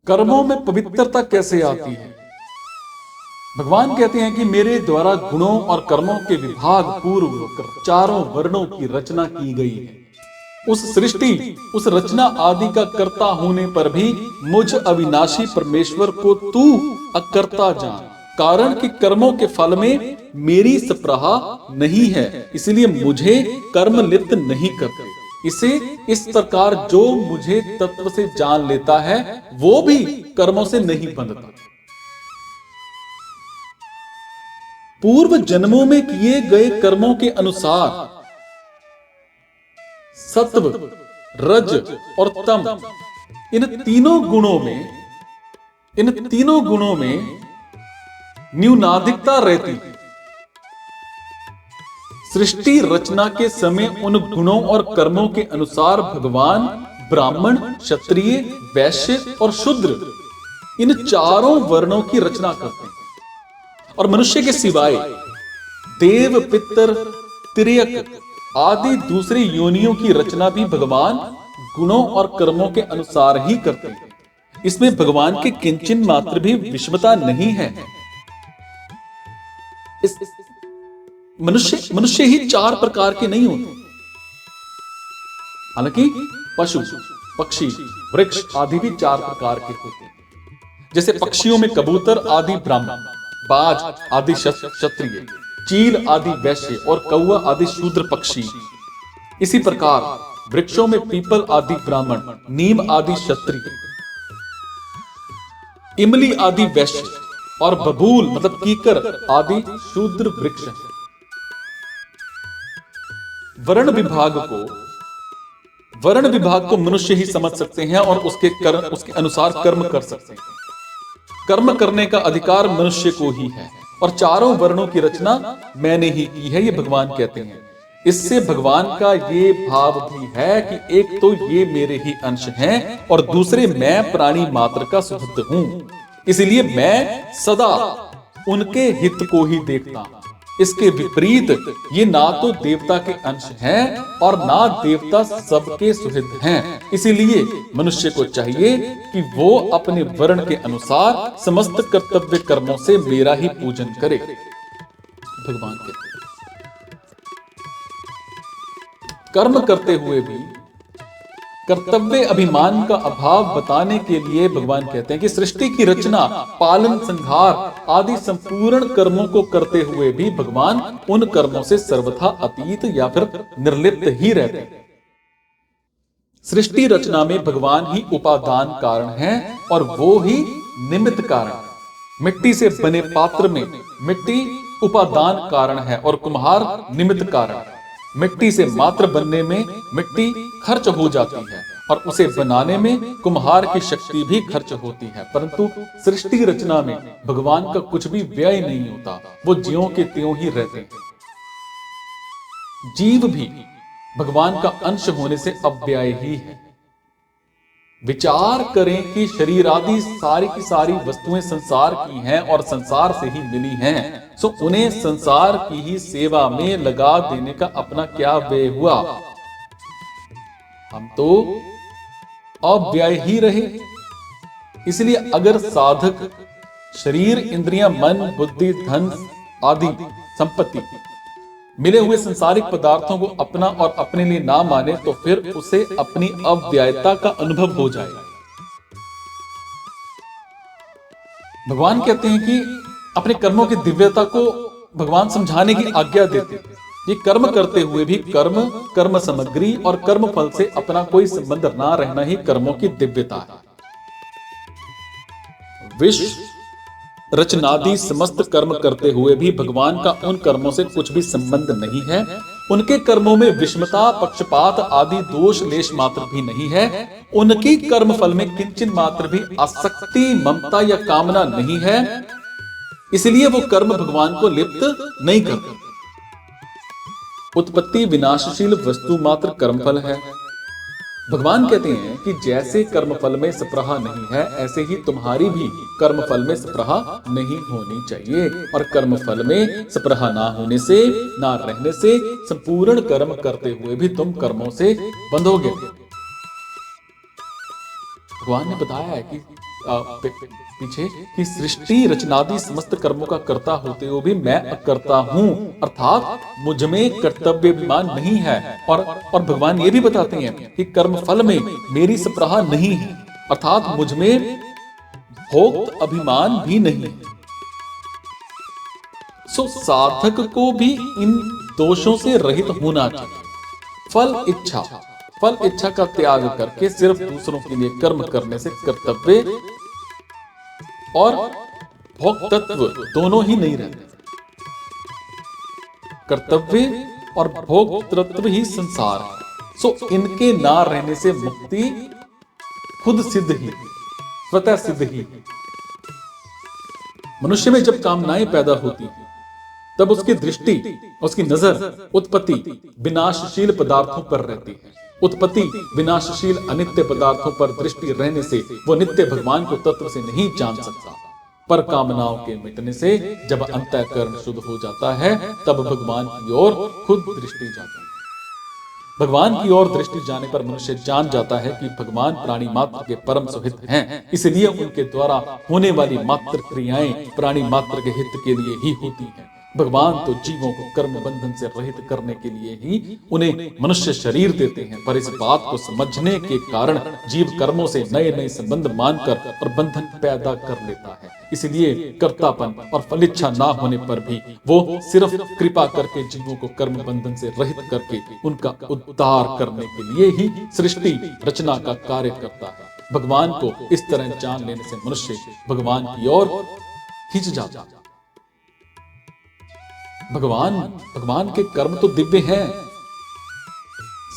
कर्मों में पवित्रता कैसे आती है? भगवान कहते हैं कि मेरे द्वारा गुणों और कर्मों के विभाग पूर्व चारों वर्णों की रचना की गई है। उस सृष्टि, उस रचना आदि का कर्ता होने पर भी मुझ अविनाशी परमेश्वर को तू अकर्ता जान। कारण कि कर्मों के फल में मेरी सप्राहा नहीं है, इसलिए मुझे कर्म लिप्त नहीं करते। इसे इस प्रकार जो मुझे तत्व से जान लेता है वो भी कर्मों से नहीं बंधता। पूर्व जन्मों में किए गए कर्मों के अनुसार सत्व, रज और तम, इन तीनों गुणों में न्यूनाधिकता रहती है। सृष्टि रचना के समय उन गुणों और कर्मों के अनुसार भगवान ब्राह्मण, क्षत्रिय, वैश्य और शूद्र, इन चारों वर्णों की रचना करते हैं। और मनुष्य के सिवाय देव, पितर, तिर्यक आदि दूसरी योनियों की रचना भी भगवान गुणों और कर्मों के अनुसार ही करते हैं। इसमें भगवान के किंचन मात्र भी विषमता नहीं है। मनुष्य ही चार प्रकार के नहीं होते। हालांकि पशु, पक्षी, वृक्ष आदि भी चार प्रकार के होते हैं। जैसे पक्षियों में कबूतर आदि ब्राह्मण, बाज आदि क्षत्रिय, चील आदि वैश्य और कौवा आदि शूद्र पक्षी। इसी प्रकार वृक्षों में पीपल आदि ब्राह्मण, नीम आदि क्षत्रिय, इमली आदि वैश्य और बबूल मतलब कीकर आदि शूद्र वृक्ष हैं। वर्ण विभाग को मनुष्य ही समझ सकते हैं और उसके अनुसार कर्म कर सकते हैं। कर्म करने का अधिकार मनुष्य को ही है और चारों वर्णों की रचना मैंने ही की है, ये भगवान कहते हैं। इससे भगवान का ये भाव भी है कि एक तो ये मेरे ही अंश हैं और दूसरे मैं प्राणी मात्र का सुहृद हूं, इसलिए मैं सदा उनके हित को ही देखता हूं। इसके विपरीत ये ना तो देवता के अंश हैं और ना देवता सबके सुहृद हैं। इसीलिए मनुष्य को चाहिए कि वो अपने वर्ण के अनुसार समस्त कर्तव्य कर्मों से मेरा ही पूजन करे। भगवान कहते हैं कर्म करते हुए भी कर्तव्य अभिमान का अभाव बताने के लिए भगवान कहते हैं कि सृष्टि की रचना, पालन, संहार आदि संपूर्ण कर्मों को करते हुए भी भगवान उन कर्मों से सर्वथा अतीत या फिर निर्लिप्त ही रहते हैं। सृष्टि रचना में भगवान ही उपादान कारण हैं और वो ही निमित्त कारण। मिट्टी से बने पात्र में मिट्टी उपादान कारण है और कुम्हार निमित्त कारण। मिट्टी से मात्र बनने में मिट्टी खर्च हो जाती है और उसे बनाने में कुम्हार की शक्ति भी खर्च होती है, परंतु सृष्टि रचना में भगवान का कुछ भी व्यय नहीं होता, वो ज्यों के त्यों ही रहते हैं। जीव भी भगवान का अंश होने से अव्यय ही है। विचार करें कि शरीर आदि सारी की सारी वस्तुएं संसार की हैं और संसार से ही मिली हैं, सो उन्हें संसार की ही सेवा में लगा देने का अपना क्या व्यय हुआ? हम तो अव्यय ही रहे। इसलिए अगर साधक शरीर, इंद्रियां, मन, बुद्धि, धन आदि संपत्ति मिले हुए संसारिक पदार्थों को अपना और अपने लिए ना माने तो फिर उसे अपनी अव्ययता का अनुभव हो जाएगा। भगवान कहते हैं कि अपने कर्मों की दिव्यता को भगवान समझाने की आज्ञा देते हैं। ये कर्म करते हुए भी कर्म सामग्री और कर्म फल से अपना कोई संबंध ना रहना ही कर्मों की दिव्यता है। विश्व रचनादि समस्त कर्म करते हुए भी भगवान का उन कर्मों से कुछ भी संबंध नहीं है। उनके कर्मों में विषमता, पक्षपात आदि दोष लेश मात्र भी नहीं है। उनकी कर्म फल में किंचन मात्र भी आसक्ति, ममता या कामना नहीं है, इसलिए वो कर्म भगवान को लिप्त नहीं करते। उत्पत्ति विनाशशील वस्तु मात्र कर्मफल है। भगवान कहते हैं कि जैसे कर्मफल में स्पृहा नहीं है, ऐसे ही तुम्हारी भी कर्मफल में स्पृहा नहीं होनी चाहिए। और कर्मफल में स्पृहा ना होने से, ना रहने से संपूर्ण कर्म करते हुए भी तुम कर्मों से बंधोगे। भगवान ने बताया है कि पीछे कि सृष्टि रचनादि समस्त कर्मों का कर्ता होते हुए भी मैं अकर्ता हूँ, अर्थात मुझ में कर्तव्य अभिमान नहीं है। और भगवान ये भी बताते हैं कि कर्म फल में मेरी सप्राह नहीं है, अर्थात मुझ में भोक्त अभिमान भी नहीं है। सो साधक को भी इन दोषों से रहित होना चाहिए। फल इच्छा का त्याग करके सिर्फ दूसरों के लिए कर्म करने से कर्तव्य और भोक्तत्व दोनों ही नहीं रहते। कर्तव्य और भोक्तृत्व ही संसार है। सो इनके ना रहने से मुक्ति खुद सिद्ध ही, स्वतः सिद्ध ही। मनुष्य में जब कामनाएं पैदा होती हैं तब उसकी दृष्टि, उसकी नजर उत्पत्ति विनाशशील पदार्थों पर रहती है। उत्पत्ति विनाशशील अनित्य पदार्थों पर दृष्टि रहने से वो नित्य भगवान को तत्व से नहीं जान सकता। पर कामनाओं के मिटने से जब अंतःकरण शुद्ध हो जाता है तब भगवान की ओर खुद दृष्टि जाती है। भगवान की ओर दृष्टि जाने पर मनुष्य जान जाता है कि भगवान प्राणी मात्र के परम सुहित हैं, इसलिए उनके द्वारा होने वाली मात्र क्रियाएं प्राणी मात्र के हित के लिए ही होती हैं। भगवान तो जीवों को कर्म बंधन से रहित करने के लिए ही उन्हें मनुष्य शरीर देते हैं, पर इस बात को समझने के कारण जीव कर्मों से नए नए संबंध मानकर और बंधन पैदा कर लेता है। इसलिए कर्तापन और फलिच्छा ना होने पर भी वो सिर्फ कृपा करके जीवों को कर्म बंधन से रहित करके उनका उद्धार करने के लिए ही सृष्टि रचना का कार्य करता है। भगवान को इस तरह जान लेने से मनुष्य भगवान की ओर खिंच जाता है। भगवान के कर्म तो दिव्य हैं,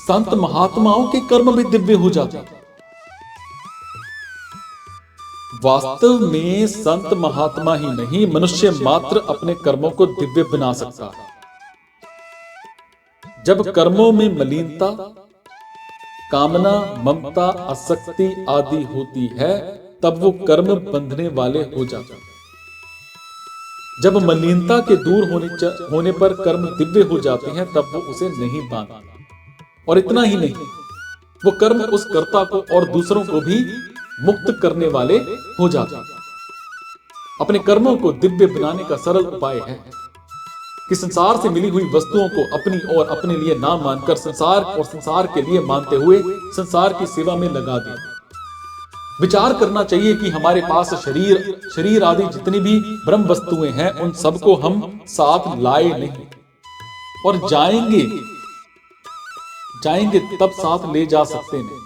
संत महात्माओं के कर्म भी दिव्य हो जाते हैं। वास्तव में संत महात्मा ही नहीं, मनुष्य मात्र अपने कर्मों को दिव्य बना सकता है। जब कर्मों में मलिनता, कामना, ममता, आसक्ति आदि होती है तब वो कर्म बंधने वाले हो जाते हैं। जब मलिनता के दूर होने पर कर्म दिव्य हो जाते हैं तब वो उसे नहीं बांधते। और इतना ही नहीं, वो कर्म उस कर्ता को और दूसरों को भी मुक्त करने वाले हो जाते हैं। अपने कर्मों को दिव्य बनाने का सरल उपाय है कि संसार से मिली हुई वस्तुओं को अपनी और अपने लिए ना मानकर संसार और संसार के लिए मानते हुए संसार की सेवा में लगा दें। विचार करना चाहिए कि हमारे पास शरीर आदि जितनी भी ब्रह्म वस्तुएं हैं उन सबको हम साथ लाए नहीं, और जाएंगे तब साथ ले जा सकते नहीं।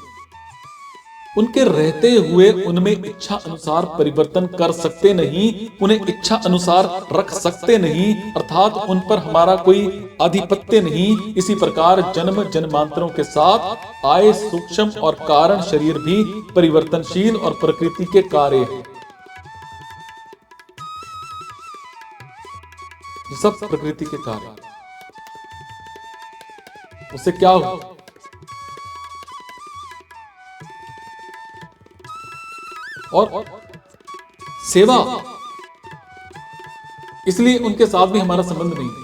उनके रहते हुए उनमें इच्छा अनुसार परिवर्तन कर सकते नहीं, उन्हें इच्छा अनुसार रख सकते नहीं, अर्थात उन पर हमारा कोई आधिपत्य नहीं। इसी प्रकार जन्म जन्मांतरों के साथ आए सूक्ष्म और कारण शरीर भी परिवर्तनशील और प्रकृति के कार्य हैं। ये सब प्रकृति के कार्य। उससे क्या हो? और सेवा, इसलिए उनके साथ भी हमारा संबंध नहीं है।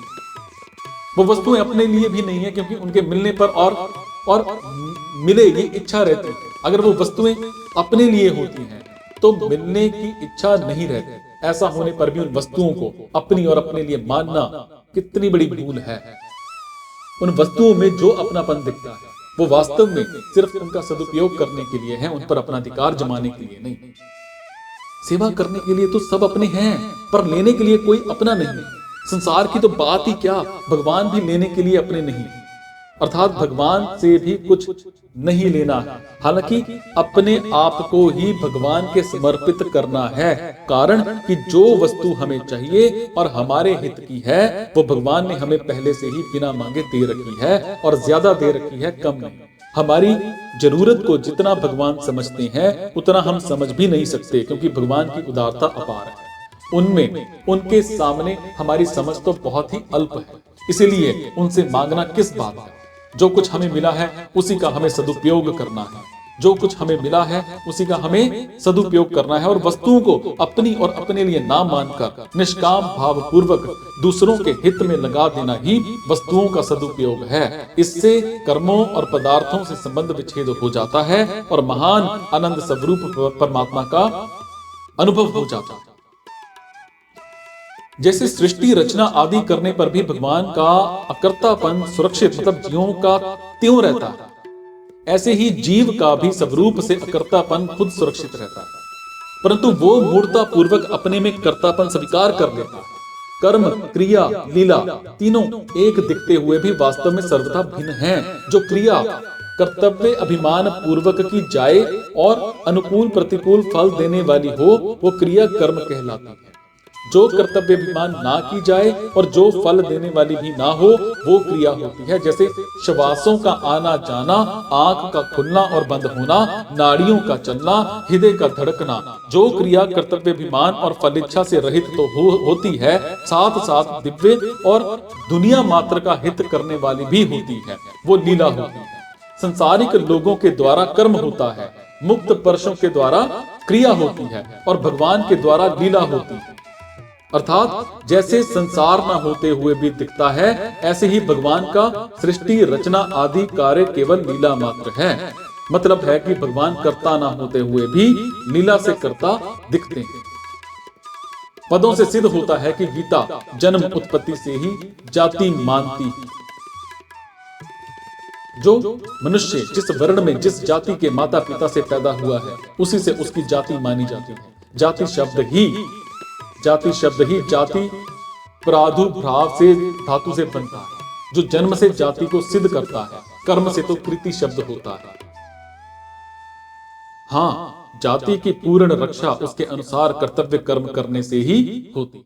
वो वस्तुएं अपने लिए भी नहीं है, क्योंकि उनके मिलने पर और मिले ये इच्छा रहती है। अगर वो वस्तुएं अपने लिए होती हैं तो मिलने की इच्छा नहीं रहती। ऐसा होने पर भी उन वस्तुओं को अपनी और अपने लिए मानना कितनी बड़ी भूल है। उन वस्तुओं में जो अपनापन दिखता है वो वास्तव में सिर्फ उनका सदुपयोग करने के लिए है, उन पर अपना अधिकार जमाने के लिए नहीं। सेवा करने के लिए तो सब अपने हैं, पर लेने के लिए कोई अपना नहीं। संसार की तो बात ही क्या, भगवान भी लेने के लिए अपने नहीं, अर्थात भगवान से भी कुछ नहीं लेना है। हालांकि अपने आप को ही भगवान के समर्पित करना है, कारण कि जो वस्तु हमें चाहिए और हमारे हित की है वो भगवान ने हमें पहले से ही बिना मांगे दे रखी है, और ज्यादा दे रखी है, कम नहीं। हमारी जरूरत को जितना भगवान समझते हैं उतना हम समझ भी नहीं सकते, क्योंकि भगवान की उदारता अपार है। उनमें उनके सामने हमारी समझ तो बहुत ही अल्प है, इसीलिए उनसे मांगना किस बात है। जो कुछ हमें मिला है उसी का हमें सदुपयोग करना है, जो कुछ हमें मिला है उसी का हमें सदुपयोग करना है, और वस्तुओं को अपनी और अपने लिए ना मानकर निष्काम भाव पूर्वक दूसरों के हित में लगा देना ही वस्तुओं का सदुपयोग है। इससे कर्मों और पदार्थों से संबंध विच्छेद हो जाता है और महान आनंद स्वरूप परमात्मा का अनुभव हो जाता है। जैसे सृष्टि रचना आदि करने पर भी भगवान का अकर्तापन सुरक्षित मतलब ज्यों का त्यों रहता है, ऐसे ही जीव का भी स्वरूप से अकर्तापन खुद सुरक्षित रहता है, परंतु वो मूर्ता पूर्वक अपने में कर्तापन स्वीकार कर लेता है। कर्म, क्रिया, लीला तीनों एक दिखते हुए भी वास्तव में सर्वथा भिन्न हैं। जो क्रिया कर्तव्य अभिमान पूर्वक की जाए और अनुकूल प्रतिकूल फल देने वाली हो, वो क्रिया कर्म कहलाती है। जो कर्तव्य अभिमान ना की जाए और जो फल देने वाली भी ना हो, वो क्रिया होती है। जैसे श्वासों का आना जाना, आंख का खुलना और बंद होना, नाड़ियों का चलना, हृदय का धड़कना, जो क्रिया कर्तव्य अभिमान और फल इच्छा से रहित तो होती है, साथ साथ दिव्य और दुनिया मात्र का हित करने वाली भी होती है, वो लीला होती है। संसारिक लोगों के द्वारा कर्म होता है, मुक्त पुरुषों के द्वारा क्रिया होती है और भगवान के द्वारा लीला होती है। अर्थात जैसे संसार न होते हुए भी दिखता है, ऐसे ही भगवान का सृष्टि रचना आदि कार्य केवल लीला मात्र है। मतलब है कि भगवान कर्ता न होते हुए भी लीला से कर्ता दिखते हैं। पदों से सिद्ध होता है कि गीता जन्म उत्पत्ति से ही जाति मानती है। जो मनुष्य जिस वर्ण में जिस जाति के माता पिता से पैदा हुआ है, उसी से उसकी जाति मानी जाती है। जाति शब्द ही जाति प्रादुर्भाव से धातु से बनता है, जो जन्म से जाति को सिद्ध करता है। कर्म से तो कृति शब्द होता है। हाँ, जाति की पूर्ण रक्षा उसके अनुसार कर्तव्य कर्म करने से ही होती है।